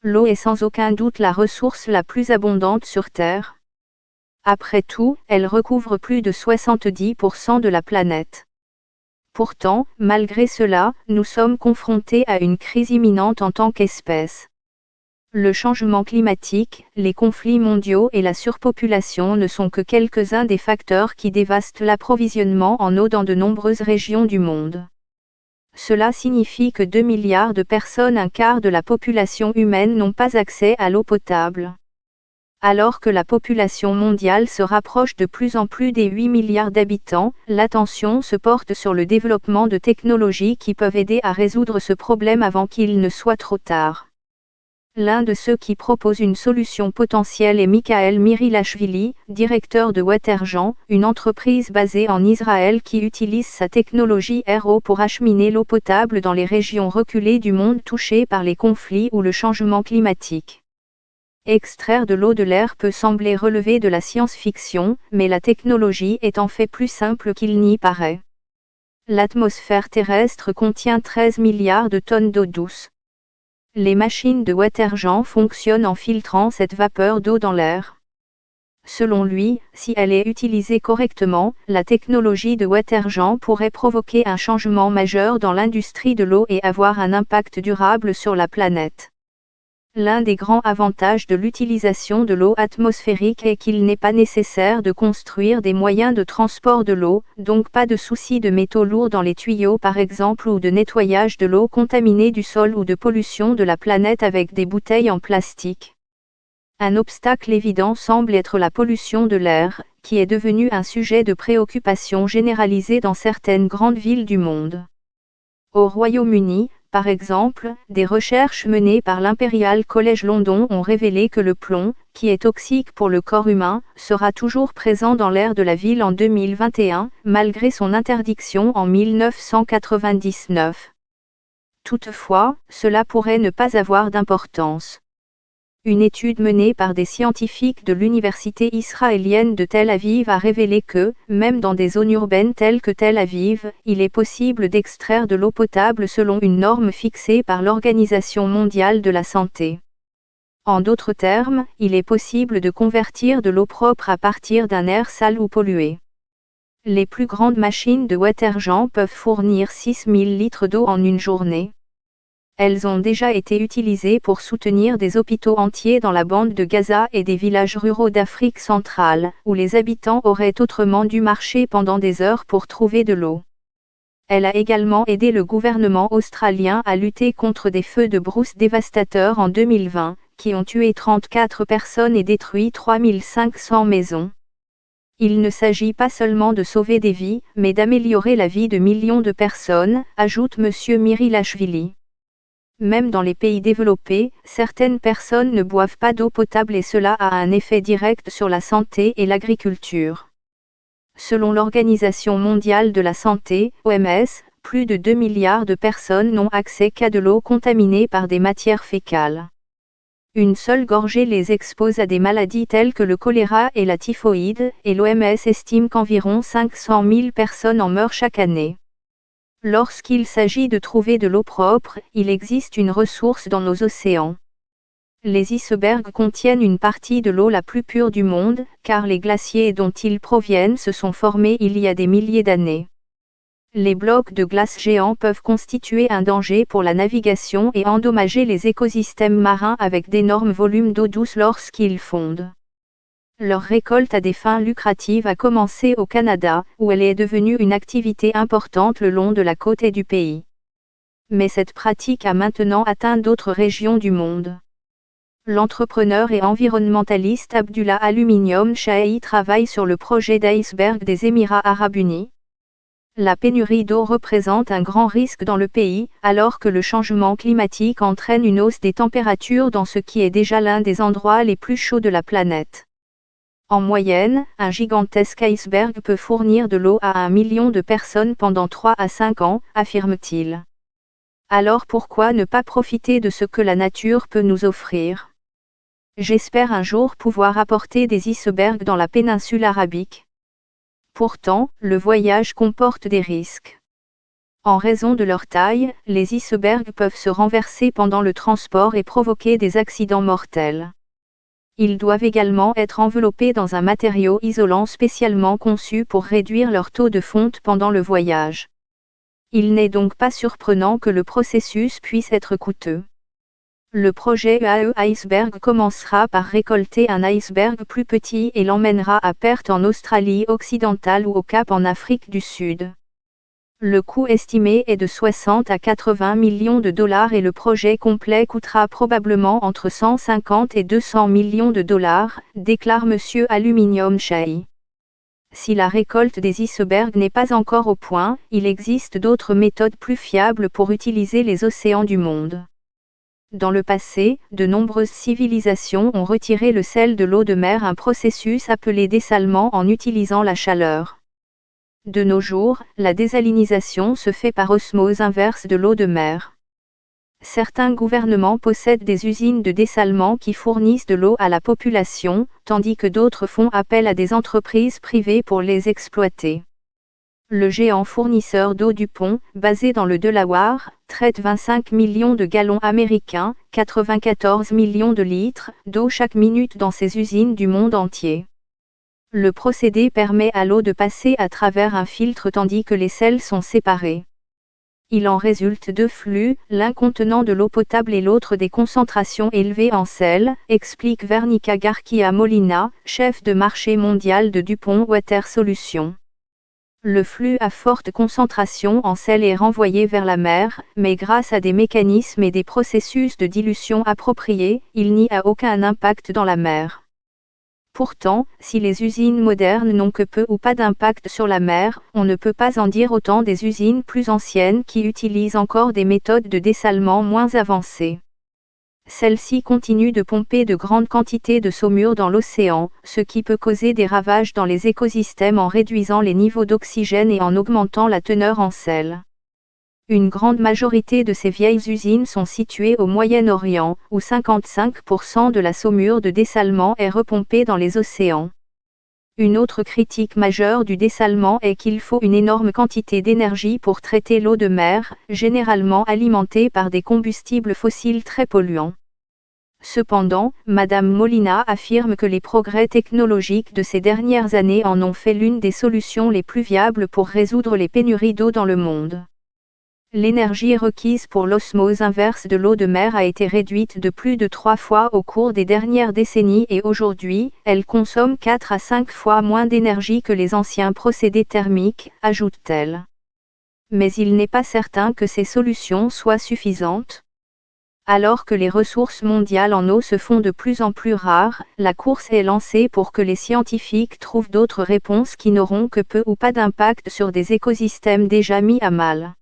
L'eau est sans aucun doute la ressource la plus abondante sur Terre. Après tout, elle recouvre plus de 70% de la planète. Pourtant, malgré cela, nous sommes confrontés à une crise imminente en tant qu'espèce. Le changement climatique, les conflits mondiaux et la surpopulation ne sont que quelques-uns des facteurs qui dévastent l'approvisionnement en eau dans de nombreuses régions du monde. Cela signifie que 2 milliards de personnes, un quart de la population humaine, n'ont pas accès à l'eau potable. Alors que la population mondiale se rapproche de plus en plus des 8 milliards d'habitants, l'attention se porte sur le développement de technologies qui peuvent aider à résoudre ce problème avant qu'il ne soit trop tard. L'un de ceux qui propose une solution potentielle est Mikhaël Mirilashvili, directeur de Watergen, une entreprise basée en Israël qui utilise sa technologie RO pour acheminer l'eau potable dans les régions reculées du monde touchées par les conflits ou le changement climatique. Extraire de l'eau de l'air peut sembler relever de la science-fiction, mais la technologie est en fait plus simple qu'il n'y paraît. L'atmosphère terrestre contient 13 milliards de tonnes d'eau douce. Les machines de Watergen fonctionnent en filtrant cette vapeur d'eau dans l'air. Selon lui, si elle est utilisée correctement, la technologie de Watergen pourrait provoquer un changement majeur dans l'industrie de l'eau et avoir un impact durable sur la planète. L'un des grands avantages de l'utilisation de l'eau atmosphérique est qu'il n'est pas nécessaire de construire des moyens de transport de l'eau, donc pas de souci de métaux lourds dans les tuyaux par exemple, ou de nettoyage de l'eau contaminée du sol ou de pollution de la planète avec des bouteilles en plastique. Un obstacle évident semble être la pollution de l'air, qui est devenue un sujet de préoccupation généralisé dans certaines grandes villes du monde. Au Royaume-Uni, par exemple, des recherches menées par l'Imperial College London ont révélé que le plomb, qui est toxique pour le corps humain, sera toujours présent dans l'air de la ville en 2021, malgré son interdiction en 1999. Toutefois, cela pourrait ne pas avoir d'importance. Une étude menée par des scientifiques de l'université israélienne de Tel Aviv a révélé que, même dans des zones urbaines telles que Tel Aviv, il est possible d'extraire de l'eau potable selon une norme fixée par l'Organisation mondiale de la santé. En d'autres termes, il est possible de convertir de l'eau propre à partir d'un air sale ou pollué. Les plus grandes machines de Watergen peuvent fournir 6000 litres d'eau en une journée. Elles ont déjà été utilisées pour soutenir des hôpitaux entiers dans la bande de Gaza et des villages ruraux d'Afrique centrale, où les habitants auraient autrement dû marcher pendant des heures pour trouver de l'eau. Elle a également aidé le gouvernement australien à lutter contre des feux de brousse dévastateurs en 2020, qui ont tué 34 personnes et détruit 3500 maisons. Il ne s'agit pas seulement de sauver des vies, mais d'améliorer la vie de millions de personnes, ajoute M. Mirilashvili. Même dans les pays développés, certaines personnes ne boivent pas d'eau potable et cela a un effet direct sur la santé et l'agriculture. Selon l'Organisation mondiale de la santé, OMS, plus de 2 milliards de personnes n'ont accès qu'à de l'eau contaminée par des matières fécales. Une seule gorgée les expose à des maladies telles que le choléra et la typhoïde, et l'OMS estime qu'environ 500 000 personnes en meurent chaque année. Lorsqu'il s'agit de trouver de l'eau propre, il existe une ressource dans nos océans. Les icebergs contiennent une partie de l'eau la plus pure du monde, car les glaciers dont ils proviennent se sont formés il y a des milliers d'années. Les blocs de glace géants peuvent constituer un danger pour la navigation et endommager les écosystèmes marins avec d'énormes volumes d'eau douce lorsqu'ils fondent. Leur récolte à des fins lucratives a commencé au Canada, où elle est devenue une activité importante le long de la côte du pays. Mais cette pratique a maintenant atteint d'autres régions du monde. L'entrepreneur et environnementaliste Abdullah Aluminium Shahi travaille sur le projet d'iceberg des Émirats arabes unis. La pénurie d'eau représente un grand risque dans le pays, alors que le changement climatique entraîne une hausse des températures dans ce qui est déjà l'un des endroits les plus chauds de la planète. En moyenne, un gigantesque iceberg peut fournir de l'eau à 1 million de personnes pendant 3 à 5 ans, affirme-t-il. Alors pourquoi ne pas profiter de ce que la nature peut nous offrir? J'espère un jour pouvoir apporter des icebergs dans la péninsule arabique. Pourtant, le voyage comporte des risques. En raison de leur taille, les icebergs peuvent se renverser pendant le transport et provoquer des accidents mortels. Ils doivent également être enveloppés dans un matériau isolant spécialement conçu pour réduire leur taux de fonte pendant le voyage. Il n'est donc pas surprenant que le processus puisse être coûteux. Le projet AE Iceberg commencera par récolter un iceberg plus petit et l'emmènera à Perth en Australie occidentale ou au Cap en Afrique du Sud. Le coût estimé est de 60 à 80 millions de dollars et le projet complet coûtera probablement entre 150 et 200 millions de dollars, déclare M. Aluminium Shai. Si la récolte des icebergs n'est pas encore au point, il existe d'autres méthodes plus fiables pour utiliser les océans du monde. Dans le passé, de nombreuses civilisations ont retiré le sel de l'eau de mer, un processus appelé dessalement en utilisant la chaleur. De nos jours, la désalinisation se fait par osmose inverse de l'eau de mer. Certains gouvernements possèdent des usines de dessalement qui fournissent de l'eau à la population, tandis que d'autres font appel à des entreprises privées pour les exploiter. Le géant fournisseur d'eau DuPont, basé dans le Delaware, traite 25 millions de gallons américains, 94 millions de litres, d'eau chaque minute dans ses usines du monde entier. Le procédé permet à l'eau de passer à travers un filtre tandis que les sels sont séparés. Il en résulte deux flux, l'un contenant de l'eau potable et l'autre des concentrations élevées en sel, explique Vernica Garcia Molina, chef de marché mondial de DuPont Water Solutions. Le flux à forte concentration en sel est renvoyé vers la mer, mais grâce à des mécanismes et des processus de dilution appropriés, il n'y a aucun impact dans la mer. Pourtant, si les usines modernes n'ont que peu ou pas d'impact sur la mer, on ne peut pas en dire autant des usines plus anciennes qui utilisent encore des méthodes de dessalement moins avancées. Celles-ci continuent de pomper de grandes quantités de saumure dans l'océan, ce qui peut causer des ravages dans les écosystèmes en réduisant les niveaux d'oxygène et en augmentant la teneur en sel. Une grande majorité de ces vieilles usines sont situées au Moyen-Orient, où 55% de la saumure de dessalement est repompée dans les océans. Une autre critique majeure du dessalement est qu'il faut une énorme quantité d'énergie pour traiter l'eau de mer, généralement alimentée par des combustibles fossiles très polluants. Cependant, Mme Molina affirme que les progrès technologiques de ces dernières années en ont fait l'une des solutions les plus viables pour résoudre les pénuries d'eau dans le monde. L'énergie requise pour l'osmose inverse de l'eau de mer a été réduite de plus de 3 fois au cours des dernières décennies et aujourd'hui, elle consomme 4 à 5 fois moins d'énergie que les anciens procédés thermiques, ajoute-t-elle. Mais il n'est pas certain que ces solutions soient suffisantes. Alors que les ressources mondiales en eau se font de plus en plus rares, la course est lancée pour que les scientifiques trouvent d'autres réponses qui n'auront que peu ou pas d'impact sur des écosystèmes déjà mis à mal.